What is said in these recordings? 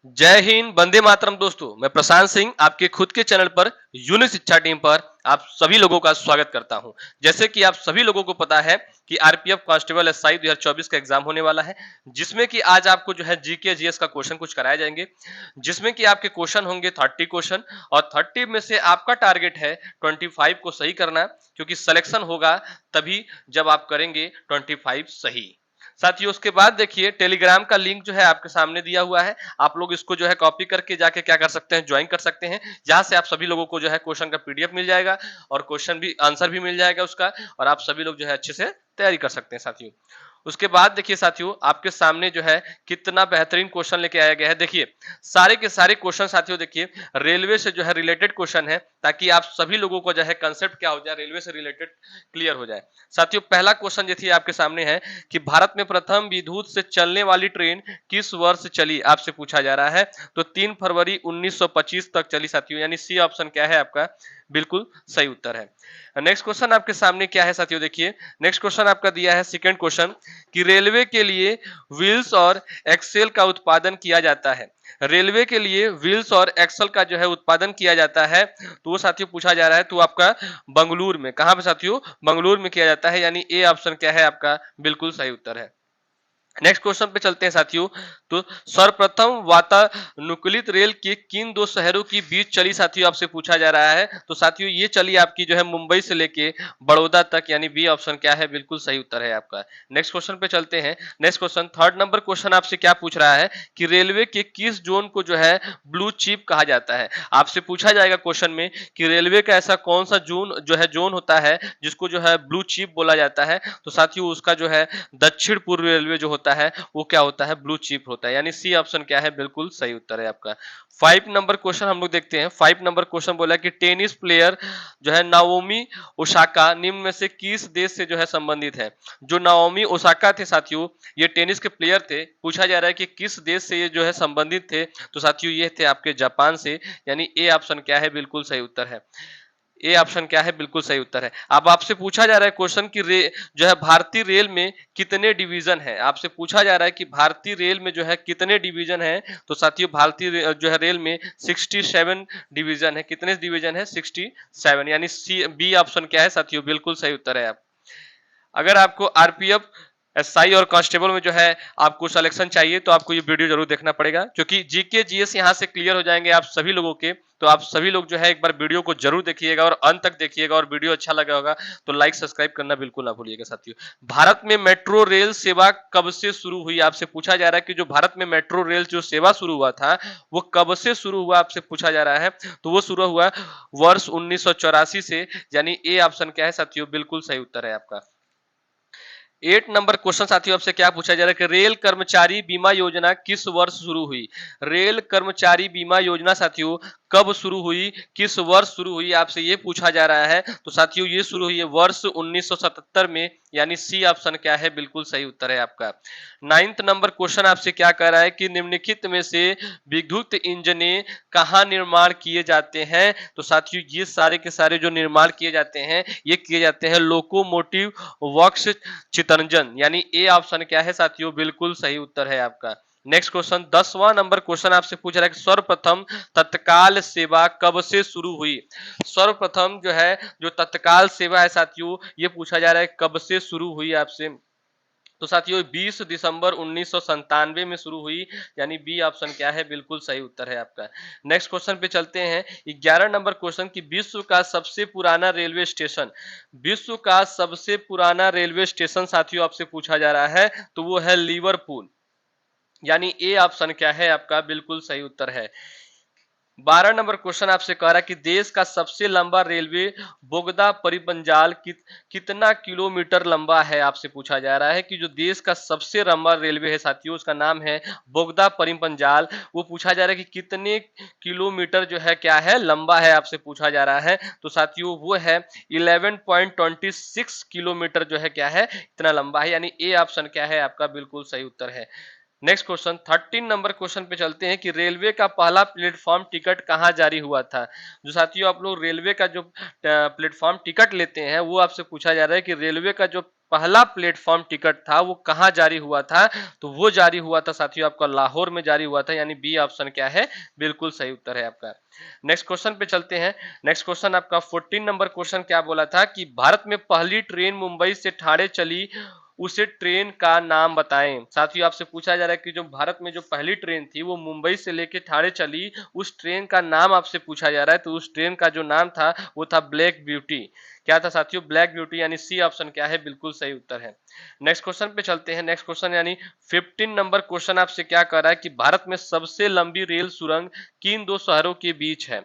जय हिंद, वंदे मातरम। दोस्तों, मैं प्रशांत सिंह आपके खुद के चैनल पर यूनिक शिक्षा टीम पर आप सभी लोगों का स्वागत करता हूं। जैसे कि आप सभी लोगों को पता है कि आरपीएफ कांस्टेबल एसआई 2024 का एग्जाम होने वाला है, जिसमें कि आज आपको जो है जीके जीएस का क्वेश्चन कुछ कराए जाएंगे, जिसमें कि आपके क्वेश्चन होंगे 30 क्वेश्चन और 30 में से आपका टारगेट है 25 को सही करना, क्योंकि सिलेक्शन होगा तभी जब आप करेंगे 25 सही। साथियों, उसके बाद देखिए टेलीग्राम का लिंक जो है आपके सामने दिया हुआ है। आप लोग इसको जो है कॉपी करके जाके क्या कर सकते हैं, ज्वाइन कर सकते हैं, जहां से आप सभी लोगों को जो है क्वेश्चन का पीडीएफ मिल जाएगा और क्वेश्चन भी आंसर भी मिल जाएगा उसका, और आप सभी लोग जो है अच्छे से तैयारी कर सकते हैं साथियों। उसके बाद देखिए साथियों, आपके सामने जो है कितना बेहतरीन क्वेश्चन लेके आया गया है। देखिए सारे के सारे क्वेश्चन साथियों, देखिए रेलवे से जो है रिलेटेड क्वेश्चन है, ताकि आप सभी लोगों को जो है कंसेप्ट क्या हो जाए, रेलवे से रिलेटेड क्लियर हो जाए। साथियों, पहला क्वेश्चन देखिए आपके सामने है कि भारत में प्रथम विद्युत से चलने वाली ट्रेन किस वर्ष चली, आपसे पूछा जा रहा है। तो 3 फरवरी 1925 तक चली साथियों, यानी सी ऑप्शन क्या है आपका, बिल्कुल सही उत्तर है। नेक्स्ट क्वेश्चन आपके सामने क्या है साथियों, देखिए नेक्स्ट क्वेश्चन आपका दिया है सेकंड क्वेश्चन कि रेलवे के लिए व्हील्स और एक्सेल का उत्पादन किया जाता है। रेलवे के लिए व्हील्स और एक्सल का जो है उत्पादन किया जाता है, तो वो साथियों पूछा जा रहा है तो आपका बंगलुरु में, कहां पे साथियों, बंगलुरु में किया जाता है, यानी ए ऑप्शन क्या है आपका, बिल्कुल सही उत्तर है। नेक्स्ट क्वेश्चन पे चलते हैं साथियों। तो सर्वप्रथम वातानुकूलित रेल के किन दो शहरों के बीच चली साथियों, आपसे पूछा जा रहा है। तो साथियों ये चली आपकी जो है मुंबई से लेके बड़ौदा तक, यानी बी ऑप्शन क्या है, बिल्कुल सही उत्तर है आपका। नेक्स्ट क्वेश्चन पे चलते हैं। Next question third number question आपसे क्या पूछ रहा है कि रेलवे के किस जोन को जो है ब्लू चिप कहा जाता है। आपसे पूछा जाएगा क्वेश्चन में कि रेलवे का ऐसा कौन सा जोन जो है, जोन होता है जिसको जो है ब्लू चिप बोला जाता है। तो साथियों उसका जो है दक्षिण पूर्व रेलवे जो होता है वो क्या होता है, ब्लू चिप होता है, यानी सी ऑप्शन क्या है, बिल्कुल सही उत्तर है आपका। 5 नंबर क्वेश्चन हम लोग देखते हैं। 5 नंबर क्वेश्चन बोला कि टेनिस प्लेयर जो है नाओमी ओसाका निम्न में से किस देश से जो है संबंधित है। जो नाओमी ओसाका थे साथियों, ये टेनिस के प्लेयर थे। पूछा जा रहा है कि किस देश से ये जो है संबंधित थे, तो साथियों ये थे आपके जापान से, यानी ए ऑप्शन क्या है, बिल्कुल सही उत्तर है। ए ऑप्शन क्या है, बिल्कुल सही उत्तर है। अब आपसे पूछा जा रहा है क्वेश्चन कि जो है भारतीय रेल में कितने डिवीजन है। आपसे पूछा जा रहा है कि भारतीय रेल में जो है कितने डिवीजन है। तो साथियों भारतीय जो है रेल में 67 डिवीजन है। कितने डिवीजन है, 67, यानी सी बी ऑप्शन क्या है साथियों, बिल्कुल सही उत्तर है। आप अगर आपको आरपीएफ एसआई और कांस्टेबल में जो है आपको सिलेक्शन चाहिए, तो आपको ये वीडियो जरूर देखना पड़ेगा, क्योंकि जीके जीएस यहाँ से क्लियर हो जाएंगे आप सभी लोगों के। तो आप सभी लोग जो है एक बार वीडियो को जरूर देखिएगा और अंत तक देखिएगा, और वीडियो अच्छा लगा होगा तो लाइक सब्सक्राइब करना बिल्कुल ना भूलिएगा साथियों। भारत में मेट्रो रेल सेवा कब से शुरू हुई, आपसे पूछा जा रहा है कि जो भारत में मेट्रो रेल जो सेवा शुरू हुआ था वो कब से शुरू हुआ, आपसे पूछा जा रहा है। तो वो शुरू हुआ वर्ष 1984 से, यानी ए ऑप्शन क्या है साथियों, बिल्कुल सही उत्तर है आपका। 8 नंबर क्वेश्चन साथियों आपसे क्या पूछा जा रहा है कि रेल कर्मचारी बीमा योजना किस वर्ष शुरू हुई। रेल कर्मचारी बीमा योजना साथियों कब शुरू हुई, किस वर्ष शुरू हुई, आपसे ये पूछा जा रहा है। तो साथियों ये शुरू हुई है वर्ष 1977 में, यानी सी ऑप्शन क्या है, बिल्कुल सही उत्तर है आपका। 9th नंबर क्वेश्चन आपसे क्या कह रहा है कि निम्नलिखित में से विद्युत इंजने कहाँ निर्माण किए जाते हैं। तो साथियों ये सारे के सारे जो निर्माण किए जाते हैं ये किए जाते हैं लोकोमोटिव वर्क्स चितरंजन, यानी ए ऑप्शन क्या है साथियों, बिल्कुल सही उत्तर है आपका। नेक्स्ट क्वेश्चन 10वां नंबर क्वेश्चन आपसे पूछ रहा है कि सर्वप्रथम तत्काल सेवा कब से शुरू हुई। सर्वप्रथम जो है जो तत्काल सेवा है साथियों, ये पूछा जा रहा है कब से शुरू हुई आपसे। तो साथियों 20 दिसंबर 1997 में शुरू हुई, यानी बी ऑप्शन क्या है, बिल्कुल सही उत्तर है आपका। नेक्स्ट क्वेश्चन पे चलते हैं। 11 नंबर क्वेश्चन की विश्व का सबसे पुराना रेलवे स्टेशन, विश्व का सबसे पुराना रेलवे स्टेशन साथियों आपसे पूछा जा रहा है, तो वो है लिवरपूल, यानी ए ऑप्शन क्या है आपका, बिल्कुल सही उत्तर है। 12 नंबर क्वेश्चन आपसे कह रहा है कि देश का सबसे लंबा रेलवे बोगदा परिपंजाल कितना किलोमीटर लंबा है। आपसे पूछा जा रहा है कि जो देश का सबसे लंबा रेलवे है साथियों उसका नाम है बोगदा परिपंजाल। वो पूछा जा रहा है कि कितने किलोमीटर जो है क्या है, लंबा है, आपसे पूछा जा रहा है। तो साथियों वो है 11.26 किलोमीटर जो है क्या है, इतना लंबा है, यानी ए ऑप्शन क्या है आपका, बिल्कुल सही उत्तर है। नेक्स्ट क्वेश्चन 13 नंबर क्वेश्चन पे चलते हैं कि रेलवे का पहला प्लेटफॉर्म टिकट कहाँ जारी हुआ था। जो साथियों आप लोग रेलवे का जो प्लेटफॉर्म टिकट लेते हैं वो आपसे पूछा जा रहा है कि रेलवे का जो पहला प्लेटफॉर्म टिकट था वो कहाँ जारी हुआ था। तो वो जारी हुआ था साथियों आपका लाहौर में जारी हुआ था, यानी बी ऑप्शन क्या है, बिल्कुल सही उत्तर है आपका। नेक्स्ट क्वेश्चन पे चलते हैं। नेक्स्ट क्वेश्चन आपका 14 नंबर क्वेश्चन क्या बोला था कि भारत में पहली ट्रेन मुंबई से ठाणे चली, उसे ट्रेन का नाम बताएं। साथियों आपसे पूछा जा रहा है कि जो भारत में जो पहली ट्रेन थी वो मुंबई से लेके ठाणे चली, उस ट्रेन का नाम आपसे पूछा जा रहा है। तो उस ट्रेन का जो नाम था वो था ब्लैक ब्यूटी। क्या था साथियों, ब्लैक ब्यूटी, यानी सी ऑप्शन क्या है, बिल्कुल सही उत्तर है। नेक्स्ट क्वेश्चन पे चलते हैं। नेक्स्ट क्वेश्चन यानी 15 नंबर क्वेश्चन आपसे क्या कर रहा है कि भारत में सबसे लंबी रेल सुरंग किन दो शहरों के बीच है।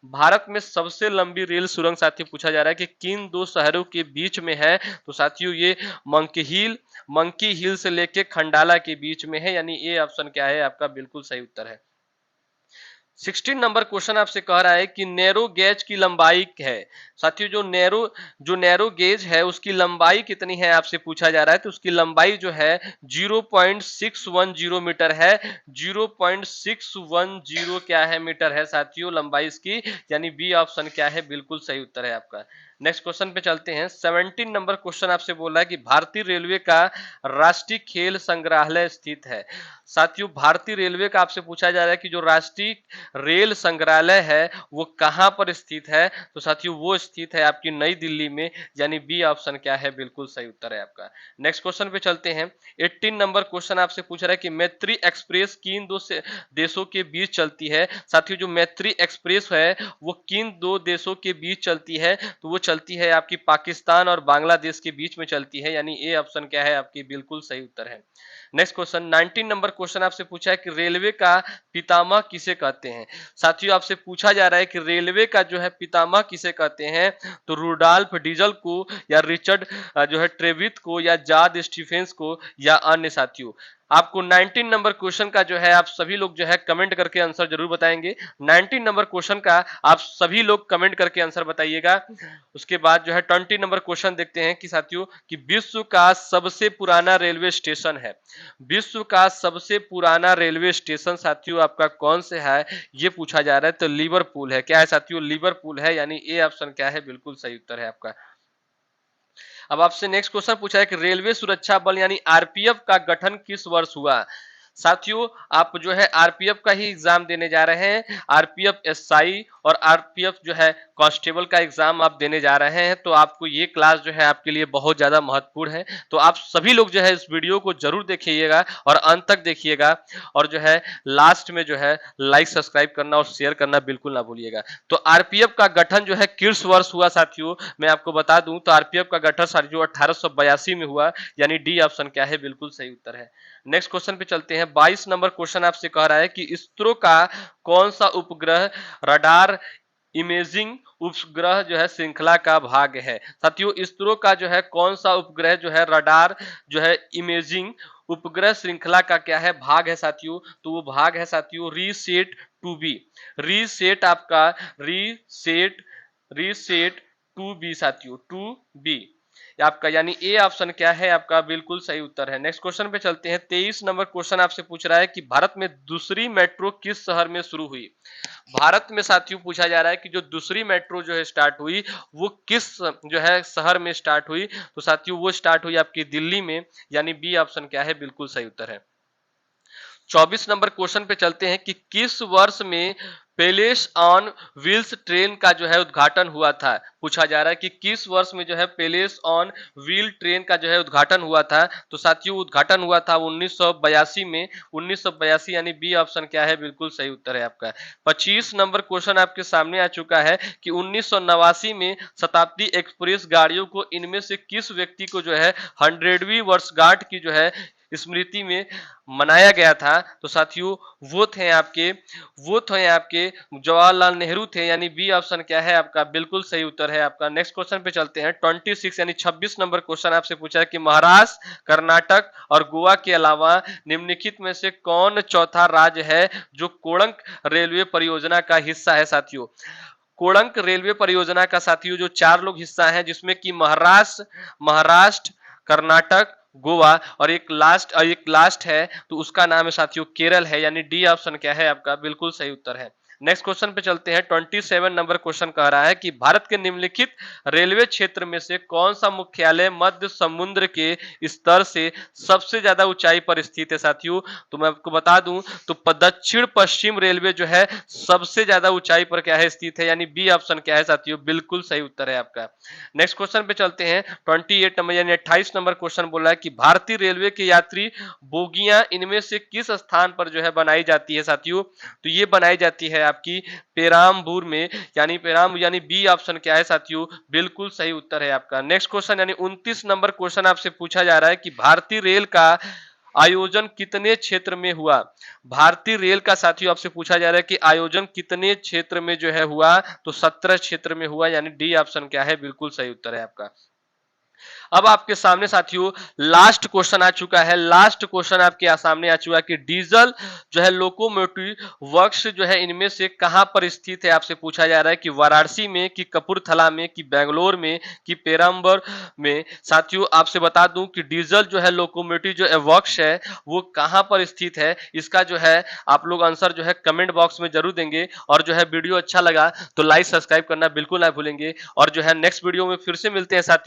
भारत में सबसे लंबी रेल सुरंग साथियों पूछा जा रहा है कि किन दो शहरों के बीच में है। तो साथियों ये मंकी हिल से लेके खंडाला के बीच में है, यानी ए ऑप्शन क्या है आपका, बिल्कुल सही उत्तर है। 16 नंबर क्वेश्चन आपसे कह रहा है कि नैरो गेज की लंबाई है। साथियों जो नैरो गेज है उसकी लंबाई कितनी है आपसे पूछा जा रहा है। तो उसकी लंबाई जो है 0.610 मीटर है। 0.610 क्या है, मीटर है साथियों लंबाई इसकी, यानी बी ऑप्शन क्या है, बिल्कुल सही उत्तर है आपका। नेक्स्ट क्वेश्चन पे चलते हैं। 17 नंबर क्वेश्चन आपसे बोल रहा है कि भारतीय रेलवे का राष्ट्रीय खेल संग्रहालय स्थित है। साथियों भारतीय रेलवे का आपसे पूछा जा रहा है कि जो राष्ट्रीय रेल संग्रहालय है वो कहां पर स्थित है। तो साथियों वो स्थित है आपकी नई दिल्ली में, यानी बी ऑप्शन क्या है, बिल्कुल सही उत्तर है आपका। नेक्स्ट क्वेश्चन पे चलते हैं। 18 नंबर क्वेश्चन आपसे पूछ रहा है कि मैत्री एक्सप्रेस किन दो से देशों के बीच चलती है। साथियों जो मैत्री एक्सप्रेस है वो किन दो देशों के बीच चलती है। तो वो चलती है आपकी पाकिस्तान और बांग्लादेश के बीच में चलती है, यानी ए ऑप्शन क्या है आपकी, बिल्कुल सही उत्तर है। नेक्स्ट क्वेश्चन 19 नंबर क्वेश्चन आपसे पूछा है कि रेलवे का पितामह किसे कहते हैं। साथियों आपसे पूछा जा रहा है कि रेलवे का जो है पितामह किसे कहते हैं। तो रुडॉल्फ डीजल को, या रिचर्ड जो है ट्रेविथ को, या जॉर्ज स्टीफेंस को, या अन्य। साथियों आपको 19 नंबर क्वेश्चन का जो है आप सभी लोग जो है कमेंट करके आंसर जरूर बताएंगे। 19 नंबर क्वेश्चन का आप सभी लोग कमेंट करके आंसर बताइएगा। उसके बाद जो है 20 नंबर क्वेश्चन देखते हैं कि साथियों कि विश्व का सबसे पुराना रेलवे स्टेशन है। विश्व का सबसे पुराना रेलवे स्टेशन साथियों आपका कौन से है, ये पूछा जा रहा है। तो लिवरपूल है। क्या है साथियों, लिवरपूल है, यानी ए ऑप्शन क्या है, बिल्कुल सही उत्तर है आपका। अब आपसे नेक्स्ट क्वेश्चन पूछा है कि रेलवे सुरक्षा बल यानी आरपीएफ का गठन किस वर्ष हुआ। साथियों आप जो है आरपीएफ का ही एग्जाम देने जा रहे हैं। आरपीएफ एसआई और आरपीएफ जो है कांस्टेबल का एग्जाम आप देने जा रहे हैं। तो आपको ये क्लास जो है आपके लिए बहुत ज्यादा महत्वपूर्ण है। तो आप सभी लोग जो है इस वीडियो को जरूर देखिएगा और अंत तक देखिएगा, और जो है लास्ट में जो है लाइक सब्सक्राइब करना और शेयर करना बिल्कुल ना भूलिएगा। तो आरपीएफ का गठन जो है किस वर्ष हुआ साथियों, मैं आपको बता दूं तो आरपीएफ का गठन साथियों 1882 में हुआ, यानी डी ऑप्शन क्या है, बिल्कुल सही उत्तर है। नेक्स्ट क्वेश्चन पे चलते हैं। 22 नंबर क्वेश्चन आपसे कह रहा है कि इसरो का कौन सा उपग्रह रडार इमेजिंग उपग्रह जो है श्रृंखला का भाग है। साथियों इसरो का जो है कौन सा उपग्रह जो है रडार जो है इमेजिंग उपग्रह श्रृंखला का क्या है, भाग है साथियों। तो वो भाग है साथियों रीसेट 2B। रीसेट आपका रीसेट रीसेट 2B साथियों 2B आपका, यानी ए ऑप्शन क्या है आपका, बिल्कुल सही उत्तर है। नेक्स्ट क्वेश्चन पे चलते हैं। 23 नंबर क्वेश्चन आपसे पूछ रहा है कि भारत में दूसरी मेट्रो किस शहर में शुरू हुई। भारत में साथियों पूछा जा रहा है कि जो दूसरी मेट्रो जो है स्टार्ट हुई वो किस जो है शहर में स्टार्ट हुई। तो साथियों वो स्टार्ट हुई आपकी दिल्ली में, यानी बी ऑप्शन क्या है, बिल्कुल सही उत्तर है। 24 नंबर क्वेश्चन पे चलते हैं कि किस वर्ष में पैलेस ऑन व्हील्स ट्रेन का जो है उद्घाटन हुआ था। पूछा जा रहा है कि किस वर्ष में जो है पैलेस ऑन व्हील ट्रेन का जो है उद्घाटन हुआ था। तो साथियों उद्घाटन हुआ था 1982 में। 1982 यानी बी ऑप्शन क्या है, बिल्कुल सही उत्तर है आपका। 25 नंबर क्वेश्चन आपके सामने आ चुका है कि 1989 में शताब्दी एक्सप्रेस गाड़ियों को इनमें से किस व्यक्ति को जो है 100वीं वर्षगांठ की जो है स्मृति में मनाया गया था। तो साथियों वो थे आपके जवाहरलाल नेहरू थे, यानी बी ऑप्शन क्या है आपका, बिल्कुल सही उत्तर है आपका। नेक्स्ट क्वेश्चन पे चलते हैं। 26 यानी 26 नंबर क्वेश्चन आपसे पूछा है कि महाराष्ट्र, कर्नाटक और गोवा के अलावा निम्नलिखित में से कौन चौथा राज्य है जो कोणक रेलवे परियोजना का हिस्सा है। साथियों कोणक रेलवे परियोजना का साथियों जो 4 लोग हिस्सा हैं, जिसमें कि महाराष्ट्र, कर्नाटक गोवा, और एक लास्ट है तो उसका नाम है साथियों केरल है, यानी डी ऑप्शन क्या है आपका बिल्कुल सही उत्तर है। नेक्स्ट क्वेश्चन पे चलते हैं। 27 नंबर क्वेश्चन कह रहा है कि भारत के निम्नलिखित रेलवे क्षेत्र में से कौन सा मुख्यालय मध्य समुद्र के स्तर से सबसे ज्यादा ऊंचाई पर स्थित है साथियों। तो मैं आपको बता दूं तो दक्षिण पश्चिम रेलवे जो है सबसे ज्यादा ऊंचाई पर क्या है स्थित है, यानी बी ऑप्शन क्या है साथियों बिल्कुल सही उत्तर है आपका। नेक्स्ट क्वेश्चन पे चलते हैं। 28 नंबर यानी 28 नंबर क्वेश्चन बोल रहा है कि भारतीय रेलवे के यात्री बोगियां इनमें से किस स्थान पर जो है बनाई जाती है साथियों। तो ये बनाई जाती है आपकी पेराम्बूर में, यानी पेराम यानी बी ऑप्शन क्या है साथियों बिल्कुल सही उत्तर है आपका। नेक्स्ट क्वेश्चन यानी 29 नंबर क्वेश्चन आपसे पूछा जा रहा है कि भारतीय रेल का आयोजन कितने क्षेत्र में हुआ। भारतीय रेल का साथियों आपसे पूछा जा रहा है कि आयोजन कितने क्षेत्र में जो है हुआ, तो 17 क्षेत्र में हुआ, यानी डी ऑप्शन क्या है बिल्कुल सही उत्तर है आपका। अब आपके सामने साथियों लास्ट क्वेश्चन आ चुका है। लास्ट क्वेश्चन आपके सामने आ चुका है कि डीजल जो है लोकोमोटिव वर्क्स जो है इनमें से कहां पर स्थित है। आपसे पूछा जा रहा है कि वाराणसी में, कि कपूरथला में, कि बेंगलोर में, कि पेराम्बर में। साथियों आपसे बता दूं कि डीजल जो है लोकोमोटिव जो वर्क्स है वो कहां पर स्थित है, इसका जो है आप लोग आंसर जो है कमेंट बॉक्स में जरूर देंगे। और जो है वीडियो अच्छा लगा तो लाइक सब्सक्राइब करना बिल्कुल ना भूलेंगे। और जो है नेक्स्ट वीडियो में फिर से मिलते हैं साथियों।